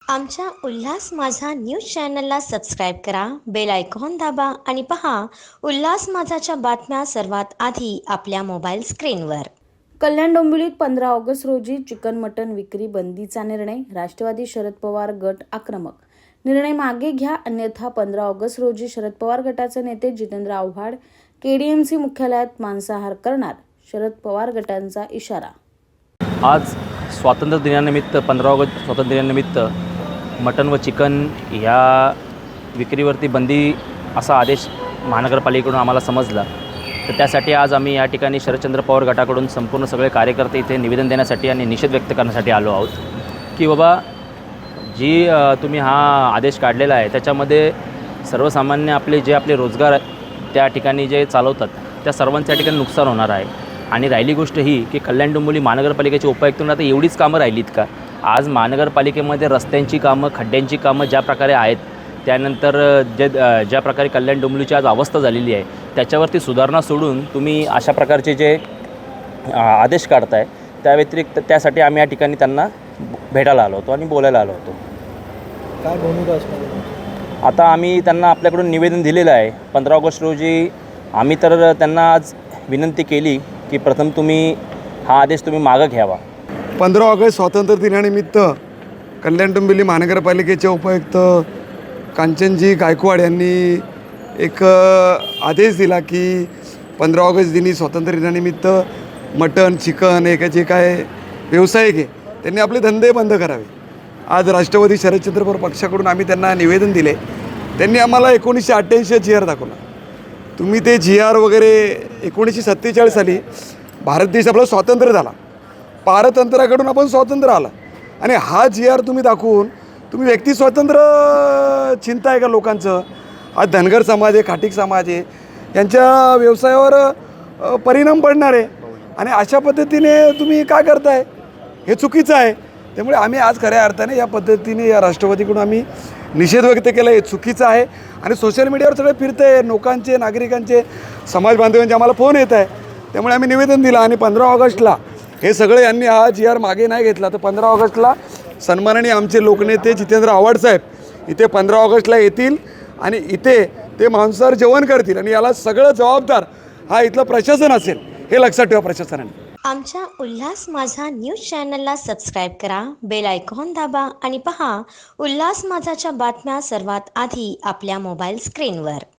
आमच्या उल्हास माझा न्यूज चॅनलला सबस्क्राईब करा, बेल आयकॉन दाबा आणि पहा उल्हास माझाच्या बातम्या सर्वात आधी आपल्या मोबाईल स्क्रीनवर. कल्याण डोंबिवलीत 15 ऑगस्ट रोजी चिकन मटण विक्री बंदीचा निर्णय. राष्ट्रवादी शरद पवार गट आक्रमक. निर्णय मागे घ्या, अन्यथा 15 ऑगस्ट रोजी शरद पवार गटाचे नेते जितेंद्र आव्हाड केडीएमसी मुख्यालयात मांसाहार करणार. शरद पवार गटांचा इशारा. आज स्वातंत्र्य दिनानिमित्त 15 ऑगस्ट स्वातंत्र्य दिनानिमित्त मटण व चिकन ह्या विक्रीवरती बंदी असा आदेश महानगरपालिकेकडून आम्हाला समजला. तर त्यासाठी आज आम्ही या ठिकाणी शरदचंद्र पवार गटाकडून संपूर्ण सगळे कार्यकर्ते इथे निवेदन देण्यासाठी आणि निषेध व्यक्त करण्यासाठी आलो आहोत की बाबा तुम्ही हा आदेश काढलेला आहे त्याच्यामध्ये सर्वसामान्य आपले रोजगार त्या ठिकाणी जे चालवतात त्या सर्वांच्या ठिकाणी नुकसान होणार आहे. आणि राहिली गोष्ट ही की कल्याण डोंबिवली महानगरपालिकेचे उपायुक्तांना आता एवढीच कामं राहिलीत का? आज महानगरपालिकेमध्ये रस्त्यांची कामं, खड्ड्यांची कामं ज्या प्रकारे आहेत, त्यानंतर ज्या प्रकारे कल्याण डोंबिवलीची आज अवस्था झालेली आहे त्याच्यावरती सुधारणा सोडून तुम्ही अशा प्रकारचे जे आदेश काढताय त्या व्यतिरिक्त त्यासाठी आम्ही या ठिकाणी त्यांना भेटायला आलो होतो आणि बोलायला आलो होतो. काय भूमिका असणार? आता आम्ही त्यांना आपल्याकडून निवेदन दिलेलं आहे. 15 ऑगस्ट रोजी आम्ही तर त्यांना आज विनंती केली की प्रथम तुम्ही हा आदेश मागं घ्यावा. 15 ऑगस्ट स्वातंत्र्य दिनानिमित्त कल्याण डोंबिवली महानगरपालिकेचे उपायुक्त कांचनजी गायकवाड यांनी एक आदेश दिला की 15 ऑगस्ट दिनी स्वातंत्र्य दिनानिमित्त मटण, चिकन जे काय व्यावसायिक आहे त्यांनी आपले धंदे बंद करावे. आज राष्ट्रवादी शरदचंद्र पवार पक्षाकडून आम्ही त्यांना निवेदन दिले. त्यांनी आम्हाला 1988 GR दाखवला. तुम्ही ते GR वगैरे 1947 साली भारत देश आपला स्वातंत्र्य झाला, पारतंत्र्याकडून आपण स्वातंत्र्य आला आणि हा GR तुम्ही दाखवून तुम्ही व्यक्ती स्वातंत्र्य चिंता का लोकांचं? आज धनगर समाज आहे, खाटीक समाज आहे, यांच्या व्यवसायावर परिणाम पडणार आहे आणि अशा पद्धतीने तुम्ही काय करताय? हे चुकीचं आहे. त्यामुळे आम्ही आज खऱ्या अर्थाने या पद्धतीने या राष्ट्रवादीकडून आम्ही निषेध व्यक्त केला. हे चुकीचं आहे आणि सोशल मीडियावर सगळे फिरतं आहे. लोकांचे, नागरिकांचे, समाज बांधवांचे आम्हाला फोन येत आहे. त्यामुळे आम्ही निवेदन दिलं आणि 15 ऑगस्टला हे सगळे यांनी हा GR मागे नाही घेतला तर 15 ऑगस्टला सन्माननीय आमचे लोकनेते जितेंद्र आव्हाड साहेब इथे 15 ऑगस्टला येतील आणि इथे ते मांसाहार जेवण करतील आणि याला सगळं जबाबदार हा इथलं प्रशासन असेल, हे लक्षात ठेवा प्रशासनाने. आमच्या उल्हास माझा न्यूज चॅनलला सबस्क्राईब करा, बेल आयकॉन दाबा आणि पहा उल्हास माझाच्या बातम्या सर्वात आधी आपल्या मोबाईल स्क्रीनवर.